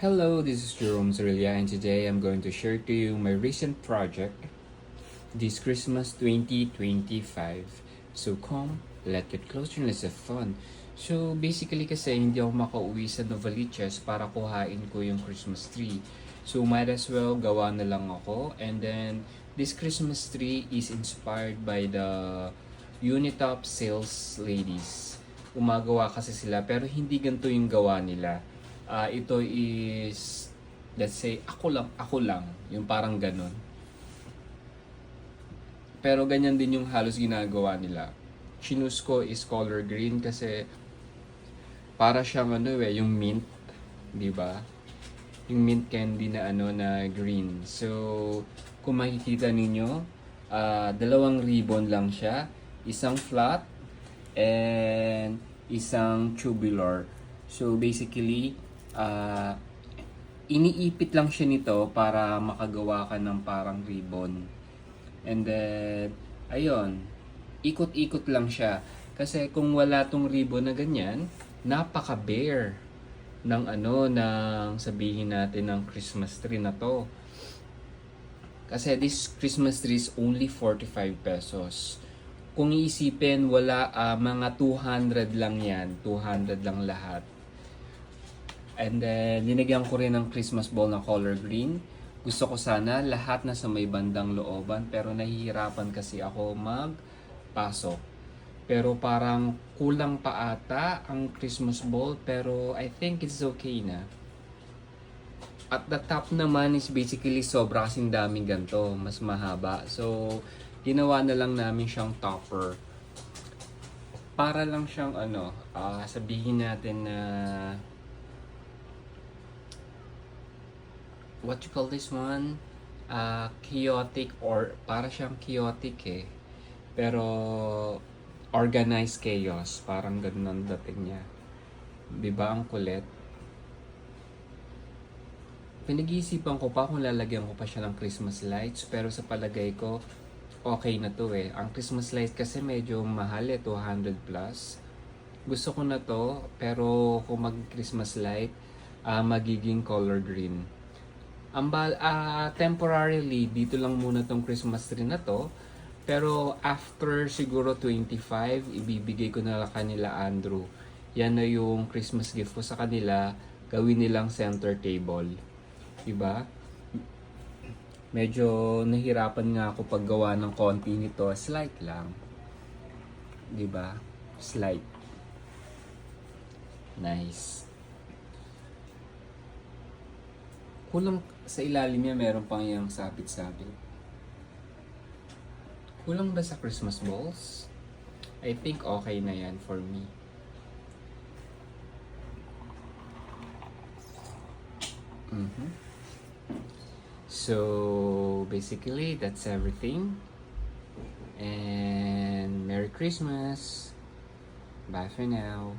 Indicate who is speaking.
Speaker 1: Hello, this is Jerome Zerlia, and today I'm going to share to you my recent project this Christmas 2025. So come, let's get closer and let's have fun. So basically kasi hindi ako makauwi sa Novaliches para kuhain ko yung Christmas tree. So might as well gawa na lang ako, and then this Christmas tree is inspired by the Unitop sales ladies. Umagawa kasi sila pero hindi ganito yung gawa nila. Ito is, let's say, ako lang, yung parang ganun. Pero ganyan din yung halos ginagawa nila. Chinus ko is color green kasi para siyang yung mint, 'di ba? Yung mint candy na na green. So, kung makikita ninyo, dalawang ribbon lang siya, isang flat and isang tubular. So basically, iniipit lang siya nito para makagawa ka ng parang ribbon. And then, ayun, ikot-ikot lang siya. Kasi kung wala tong ribbon na ganyan, napaka-bare ng ng sabihin natin ng Christmas tree na to. Kasi this Christmas tree is only 45 pesos. Kung iisipin, wala mga 200 lang yan. 200 lang lahat. And then, linagyan ko rin ng Christmas ball na color green. Gusto ko sana lahat na sa may bandang looban, pero nahihirapan kasi ako magpasok. Pero parang kulang pa ata ang Christmas ball, pero I think it's okay na. At the top naman is basically sobra kasing daming ganito, mas mahaba. So, ginawa na lang namin siyang topper. Para lang siyang sabihin natin na what you call this one? Chaotic, or para siyang chaotic eh. Pero organized chaos, parang ganun ang dating niya. 'Di ba ang kulit? Pinag-iisipan ko pa kung lalagyan ko pa siya ng Christmas lights, pero sa palagay ko okay na to eh. Ang Christmas lights kasi medyo mahal eh, 200 plus. Gusto ko na to, pero kung mag-Christmas light, magiging color green. Temporarily, dito lang muna tong Christmas tree na to. Pero after siguro 25, ibibigay ko na kanila Andrew. Yan na yung Christmas gift ko sa kanila. Gawin nilang center table. Diba? Medyo nahirapan nga ako paggawa ng konti nito. Slight lang. Diba? Slight. Nice. Kulang sa ilalim niya, meron pang yung sabit-sabit. Kulang ba sa Christmas balls? I think okay na yan for me. So, basically, that's everything. And Merry Christmas. Bye for now.